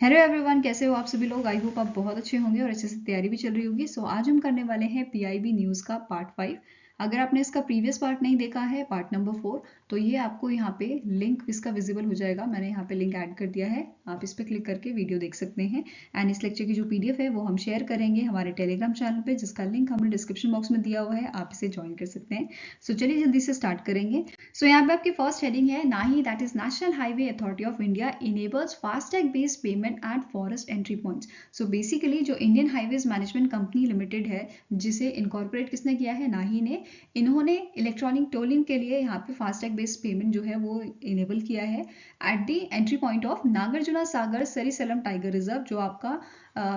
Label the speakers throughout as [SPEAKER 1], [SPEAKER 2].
[SPEAKER 1] Hello everyone, कैसे हो आप सभी लोग। आई होप आप बहुत अच्छे होंगे और अच्छे से तैयारी भी चल रही होगी। आज हम करने वाले हैं पीआईबी न्यूज़ का पार्ट 5। अगर आपने इसका प्रीवियस पार्ट नहीं देखा है, पार्ट नंबर 4, तो ये आपको यहाँ पे लिंक इसका विजिबल हो जाएगा। मैंने यहाँ पे लिंक ऐड कर दिया है, आप इस पर क्लिक करके वीडियो देख सकते हैं। एंड इस लेक्चर की जो पीडीएफ है वो हम शेयर करेंगे हमारे टेलीग्राम चैनल पे, जिसका लिंक हमने डिस्क्रिप्शन बॉक्स में दिया हुआ है, आप इसे ज्वाइन कर सकते हैं। चलिए जल्दी से स्टार्ट करेंगे। यहाँ पे आपकी फर्स्ट हेडिंग है, नाही that is national highway authority of India enables FASTag based payment at forest entry points. Basically जो Indian highways management company limited है, जिसे इनकॉर्पोरेट किसने किया है, नाही ने, इन्होंने इलेक्ट्रॉनिक टोलिंग के लिए यहाँ पे फास्टैग बेस्ड पेमेंट जो है वो इनेबल किया है at the entry point of Nagarjuna Sagar Srisailam tiger reserve, जो आपका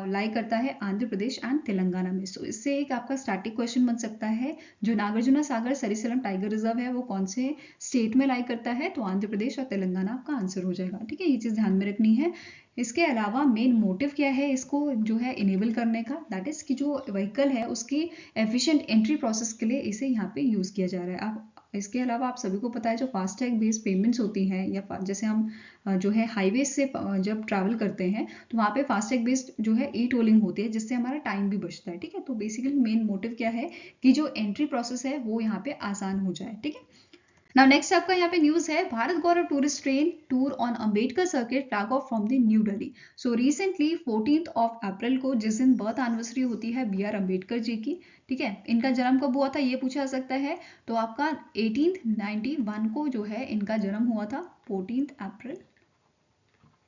[SPEAKER 1] लाई करता है आंध्र प्रदेश एंड तेलंगाना में। इससे एक आपका स्टैटिक क्वेश्चन बन सकता है, जो नागार्जुना सागर सरिसलम टाइगर रिजर्व है वो कौन से स्टेट में लाई करता है, तो आंध्र प्रदेश और तेलंगाना आपका आंसर हो जाएगा। ठीक है, ये चीज ध्यान में रखनी है। इसके अलावा मेन मोटिव क्या है इसको जो है इनेबल करने का, दैट इज कि जो व्हीकल है उसकी एफिशिएंट एंट्री प्रोसेस के लिए इसे यहाँ पे यूज किया जा रहा है। आप इसके अलावा आप सभी को पता है, जो फास्टैग बेस्ड पेमेंट्स होती हैं, या जैसे हम जो है हाईवे से जब ट्रैवल करते हैं तो वहाँ पे फास्टैग बेस्ड जो है ई टोलिंग होती है, जिससे हमारा टाइम भी बचता है। ठीक है, तो बेसिकली मेन मोटिव क्या है कि जो एंट्री प्रोसेस है वो यहाँ पे आसान हो जाए। ठीक है, नाउ नेक्स्ट आपका यहाँ पे न्यूज है, Bharat Gaurav tourist train tour on Ambedkar circuit flag off from the New Delhi. Recently 14th of April को, जिस दिन बर्थ एनिवर्सरी होती है बी आर अम्बेडकर जी की, ठीक है, इनका जन्म कब हुआ था ये पूछा जा सकता है। तो आपका 1891 को जो है इनका जन्म हुआ था।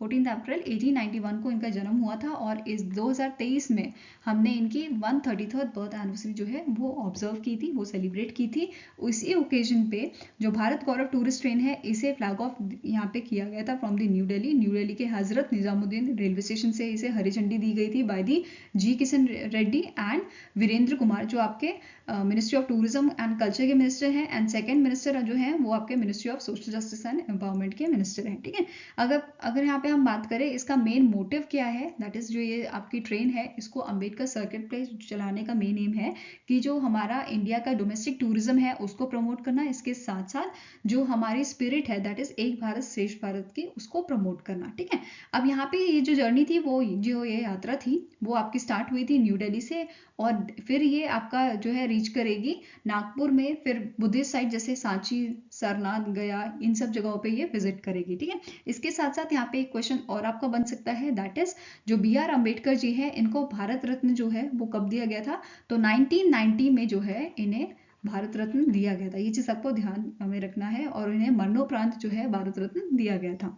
[SPEAKER 1] 14 अप्रैल 1891 को इनका जन्म हुआ था, और इस 2023 में हमने इनकी 133rd बर्थ एनिवर्सरी जो है वो ऑब्जर्व की थी, वो सेलिब्रेट की थी। उसी ओकेजन पे जो भारत गौरव टूरिस्ट ट्रेन है, इसे फ्लैग ऑफ यहाँ पे किया गया था फ्रॉम द न्यू दिल्ली के हजरत निजामुद्दीन रेलवे स्टेशन से इसे हरी झंडी दी गई थी by the G Kishan Reddy and Virendra Kumar, जो आपके ministry of tourism and culture के मिनिस्टर हैं, एंड सेकंड मिनिस्टर जो हैं वो आपके ministry of social justice and empowerment के मिनिस्टर हैं। ठीक है, अगर अगर यहाँ पे हम बात करें इसका मेन मोटिव क्या है, दैट इज जो ये आपकी ट्रेन है इसको अंबेडकर सर्किट पे चलाने का मेन एम है कि जो हमारा इंडिया का डोमेस्टिक टूरिज्म है उसको प्रमोट करना, इसके साथ साथ जो हमारी स्पिरिट है दैट इज एक भारत श्रेष्ठ भारत की, उसको प्रमोट करना। ठीक है, अब यहाँ पे ये जो जर्नी थी, वो जो ये यात्रा थी वो आपकी स्टार्ट हुई थी न्यू दिल्ली से, और फिर ये आपका जो है रीच करेगी नागपुर में, फिर बुद्धिस्ट साइट जैसे सांची, सरनाथ, गया, इन सब जगहों पे ये विजिट करेगी। ठीक है, इसके साथ साथ यहाँ पे एक क्वेश्चन और आपका बन सकता है, दैट इज जो बी आर अम्बेडकर जी है इनको भारत रत्न जो है वो कब दिया गया था, तो 1990 में जो है इन्हें भारत रत्न दिया गया था। ये चीज आपको ध्यान में रखना है, और इन्हें मरणोपरांत जो है भारत रत्न दिया गया था।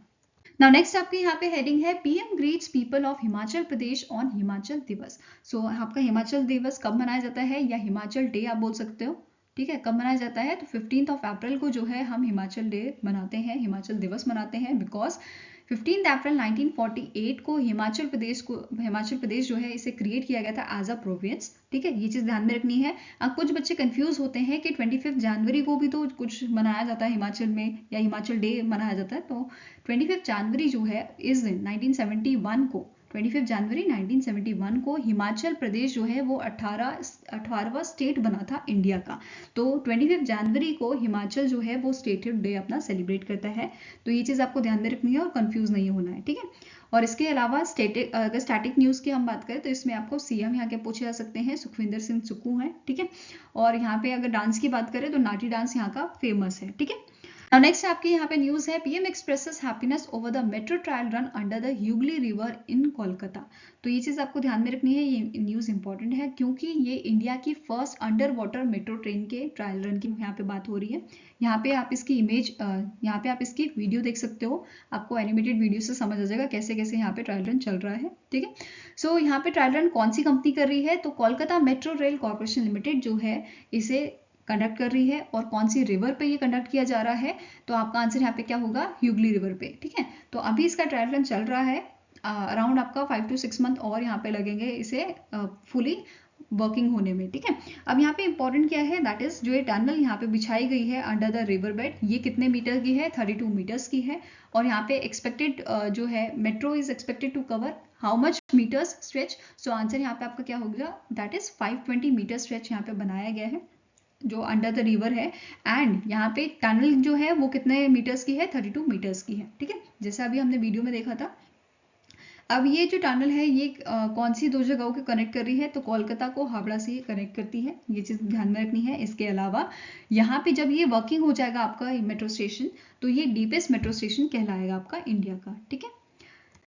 [SPEAKER 1] नाउ नेक्स्ट आपके यहाँ पे हेडिंग है, PM greets people of Himachal Pradesh on Himachal दिवस। आपका हिमाचल दिवस कब मनाया जाता है, या हिमाचल डे आप बोल सकते हो। ठीक है, कब मनाया जाता है, तो 15th ऑफ अप्रैल को जो है हम हिमाचल डे मनाते हैं, हिमाचल दिवस मनाते हैं, बिकॉज 15 अप्रैल 1948 को हिमाचल प्रदेश जो है इसे क्रिएट किया गया था एज अ प्रोविंस। ठीक है, ये चीज ध्यान में रखनी है। अब कुछ बच्चे कंफ्यूज होते हैं कि 25 जनवरी को भी तो कुछ मनाया जाता है हिमाचल में, या हिमाचल डे मनाया जाता है, तो 25 जनवरी जो है इस दिन 1971 को, 25 जनवरी 1971 को हिमाचल प्रदेश जो है वो 18वां स्टेट बना था इंडिया का। तो 25 जनवरी को हिमाचल जो है वो स्टेटहुड डे अपना सेलिब्रेट करता है। तो ये चीज़ आपको ध्यान में रखनी है और कंफ्यूज नहीं होना है। ठीक है, और इसके अलावा अगर स्टैटिक न्यूज़ की हम बात करें तो इसमें आपको सीएम यहाँ के पूछे जा सकते हैं, सुखविंदर सिंह सुक्खू हैं। ठीक है, और यहाँ पे अगर डांस की बात करें तो नाटी डांस यहाँ का फेमस है। ठीक है, नेक्स्ट आपके यहाँ पे न्यूज है, PM expresses happiness over the metro trial run under the Hooghly river in Kolkata. तो ये चीज आपको ध्यान में रखनी है, ये न्यूज इंपॉर्टेंट है क्योंकि ये इंडिया की first under water metro train के ट्रायल रन की यहाँ पे बात हो रही है। यहाँ पे आप इसकी इमेज, यहाँ पे आप इसकी वीडियो देख सकते हो, आपको एनिमेटेड वीडियो से समझ आ जाएगा कैसे कैसे यहाँ पे ट्रायल रन चल रहा है। ठीक है, यहाँ पे ट्रायल रन कौन सी कंपनी कर रही है, तो Kolkata metro rail corporation limited जो है इसे कंडक्ट कर रही है, और कौन सी रिवर पे ये कंडक्ट किया जा रहा है, तो आपका आंसर यहाँ पे क्या होगा, ह्यूगली रिवर पे। ठीक है, तो अभी इसका ट्रायल रन चल रहा है, अराउंड आपका 5 to 6 मंथ और यहाँ पे लगेंगे इसे फुली वर्किंग होने में। ठीक है, अब यहाँ पे इंपॉर्टेंट क्या है, दैट इज जो ये टनल यहाँ पे बिछाई गई है अंडर द रिवर बेड, ये कितने मीटर की है, 32 मीटर्स की है, और यहाँ पे एक्सपेक्टेड जो है metro is expected to cover how much meters stretch. Answer यहाँ पे आपका क्या होगा, दैट इज 520 मीटर स्ट्रेच यहाँ पे बनाया गया है जो अंडर द रिवर है, एंड यहाँ पे टनल जो है वो कितने मीटर्स की है, 32 मीटर्स की है। ठीक है, जैसे अभी हमने वीडियो में देखा था। अब ये जो टनल है ये कौन सी दो जगहों को कनेक्ट कर रही है, तो कोलकाता को हावड़ा से कनेक्ट करती है, ये चीज़ ध्यान में रखनी है। इसके अलावा यहाँ पे जब ये वर्किंग हो जाएगा आपका मेट्रो स्टेशन, तो ये डीपेस्ट मेट्रो स्टेशन कहलाएगा आपका इंडिया का, ठीक है।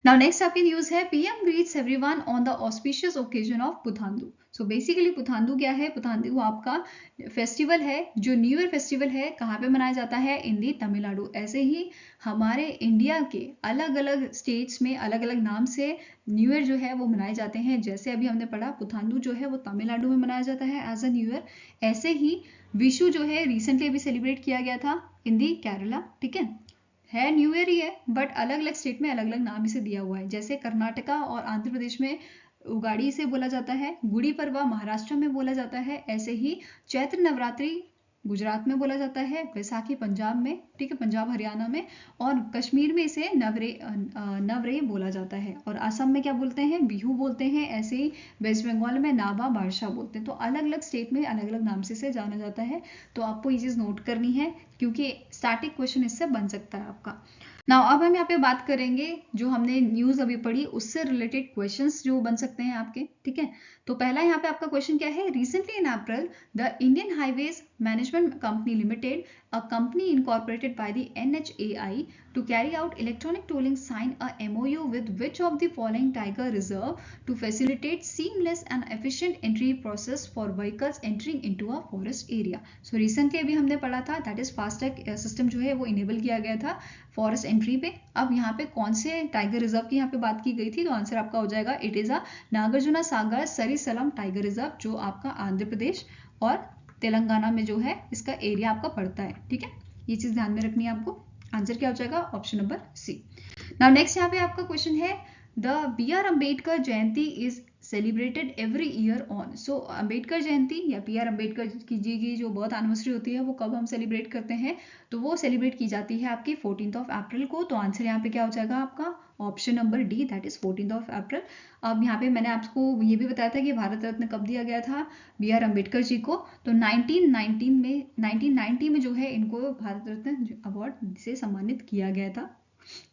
[SPEAKER 1] नाउ नेक्स्ट आपकी न्यूज है, PM greets everyone on the auspicious occasion of Puthandu. So basically Puthandu क्या है, पुथांदू आपका फेस्टिवल है जो न्यू ईयर फेस्टिवल है, कहाँ पे मनाया जाता है, इन दी तमिलनाडु। ऐसे ही हमारे इंडिया के अलग अलग स्टेट्स में अलग अलग नाम से न्यू ईयर जो है वो मनाए जाते हैं। जैसे अभी हमने पढ़ा पुथांदू जो है वो तमिलनाडु में मनाया जाता है एज अ न्यू ईयर, ऐसे ही विशु जो है रिसेंटली अभी सेलिब्रेट किया गया था इन दी केरला, ठीक है न्यू ईयर ही है बट अलग अलग स्टेट में अलग अलग नाम इसे दिया हुआ है। जैसे कर्नाटका और आंध्र प्रदेश में उगाड़ी से बोला जाता है, गुड़ी पड़वा महाराष्ट्र में बोला जाता है, ऐसे ही चैत्र नवरात्रि गुजरात में बोला जाता है, वैसाखी पंजाब में, ठीक है, पंजाब हरियाणा में, और कश्मीर में इसे नवरे बोला जाता है, और असम में क्या बोलते हैं, बिहू बोलते हैं, ऐसे ही वेस्ट बंगाल में नाबा बारशा बोलते हैं। तो अलग अलग स्टेट में अलग अलग नाम से इसे जाना जाता है, तो आपको ये चीज़ नोट करनी है क्योंकि स्टैटिक क्वेश्चन इससे बन सकता है आपका। नाउ अब हम यहाँ पे बात करेंगे जो हमने न्यूज़ अभी पढ़ी उससे रिलेटेड क्वेश्चंस जो बन सकते हैं आपके, ठीक है। तो पहला यहाँ पे आपका क्वेश्चन क्या है, recently in April the Indian highways management company limited, a company incorporated by the NHAI to carry out electronic tolling, sign a MOU with which of the following tiger reserve to facilitate seamless and efficient entry process for vehicles entering into a forest area। So recently अभी हमने पढ़ा था that is FASTag system जो है वो enable किया गया था फॉरेस्ट एंट्री पे। अब यहाँ पे कौन से टाइगर रिजर्व की यहाँ पे बात की गई थी, तो आंसर आपका हो जाएगा it is a Nagarjuna Sagar Srisailam tiger reserve, जो आपका आंध्र प्रदेश और तेलंगाना में जो है इसका एरिया आपका पड़ता है, ठीक है। ये चीज ध्यान में रखनी है आपको। आंसर क्या हो जाएगा, option number C. Now next यहाँ पे आपका क्वेश्चन है, the B R. Ambedkar Jayanti is celebrated every year on. So Ambedkar Jayanti या पी.आर. अम्बेडकर जी की जो बर्थ एनिवर्सरी होती है वो कब हम सेलिब्रेट करते हैं, तो वो सेलिब्रेट की जाती है आपकी 14 अप्रैल को। तो आंसर यहाँ पे क्या हो जाएगा आपका, option number D, that is 14 अप्रैल। अब यहाँ पे मैंने आपको ये भी बताया था कि भारत रत्न कब दिया गया था बी.आर. अम्बेडकर जी को, तो 1990 में जो है इनको भारत रत्न अवार्ड से सम्मानित किया गया था,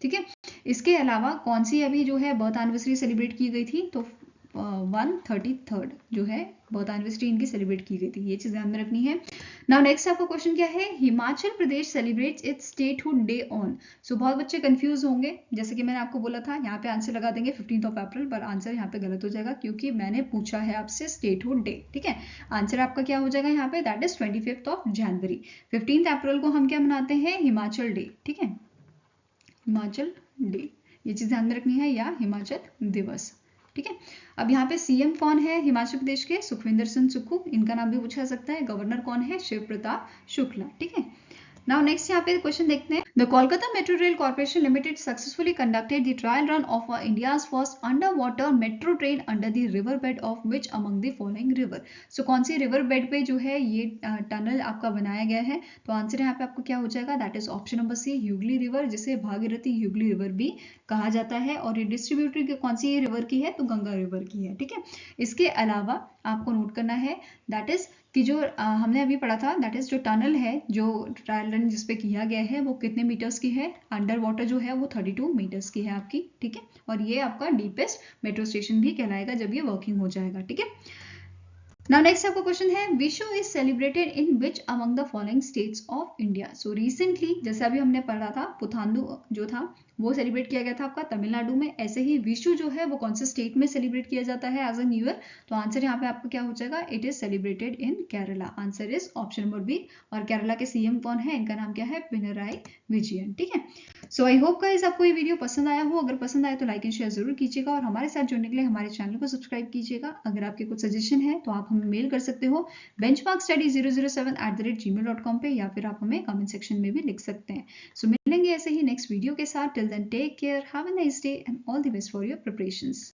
[SPEAKER 1] ठीक है। इसके अलावा कौन सी अभी जो है बर्थ एनिवर्सरी सेलिब्रेट की गई थी, तो 133rd जो है बर्थ एनिवर्सरी इनकी सेलिब्रेट की गई थी, ये चीज ध्यान में रखनी है। नाउ नेक्स्ट आपका क्वेश्चन क्या है, Himachal Pradesh celebrates its statehood day on. So बहुत बच्चे कंफ्यूज होंगे, जैसे कि मैंने आपको बोला था यहाँ पे आंसर लगा देंगे 15 अप्रैल, पर आंसर यहाँ पे गलत हो जाएगा क्योंकि मैंने पूछा है आपसे स्टेटहुड डे, ठीक है। आंसर आपका क्या हो जाएगा यहाँ पे, दैट इज 25 जनवरी। 15 अप्रैल को हम क्या मनाते हैं, हिमाचल डे, ठीक है, हिमाचल डे, ये चीज ध्यान में रखनी है, या हिमाचल दिवस, ठीक है। अब यहाँ पे सीएम कौन है हिमाचल प्रदेश के, सुखविंदर सिंह सुक्खू, इनका नाम भी पूछा सकता है। गवर्नर कौन है, शिव प्रताप शुक्ला, ठीक है। नाउ नेक्स्ट यहाँ पे क्वेश्चन देखते हैं, the Kolkata metro rail corporation limited successfully conducted the trial run of India's first under water metro train under the river bed of which among the following river. So कौन सी river bed पे जो है ये tunnel आपका बनाया गया है, तो आंसर यहाँ पे आपको क्या हो जाएगा, that is option number C, Hooghly river, जिसे भागीरथी ह्यूगली रिवर भी कहा जाता है। और ये डिस्ट्रीब्यूटरी कौन सी रिवर की है, तो गंगा रिवर की है, ठीक है। इसके अलावा आपको नोट करना है दैट इज कि जो हमने अभी पढ़ा था, दैट इज जो टनल है जो ट्रायल रन जिसपे किया गया है वो कितने मीटर्स की है, अंडर वाटर जो है वो 32 मीटर्स की है आपकी, ठीक है। और ये आपका डीपेस्ट मेट्रो स्टेशन भी कहलाएगा जब ये वर्किंग हो जाएगा, ठीक है। नाउ नेक्स्ट आपका क्वेश्चन है, Vishu is celebrated in which among the following states of India. So recently जैसे अभी हमने पढ़ा था पुथांदू जो था वो सेलिब्रेट किया गया था आपका तमिलनाडु में, ऐसे ही विशु जो है वो कौन से स्टेट में सेलिब्रेट किया जाता है एज अ न्यू ईयर, तो आंसर यहाँ पे आपको क्या हो जाएगा, it is celebrated in Kerala, answer is option number B. और केरला के सीएम कौन है, इनका नाम क्या है, पिनराई विजयन, ठीक है। सो आई होप गाइस आपको ये वीडियो पसंद आया हो, अगर पसंद आए तो लाइक एंड शेयर जरूर कीजिएगा और हमारे साथ जुड़ने के लिए हमारे चैनल को सब्सक्राइब कीजिएगा। अगर आपके कुछ सजेशन है तो आप हमें मेल कर सकते हो benchmarkstudy007@gmail.com पे, या फिर आप हमें कमेंट सेक्शन में भी लिख सकते हैं। सो मिलेंगे ऐसे ही नेक्स्ट वीडियो के साथ, till then take care, have a nice day and all the best for your preparations.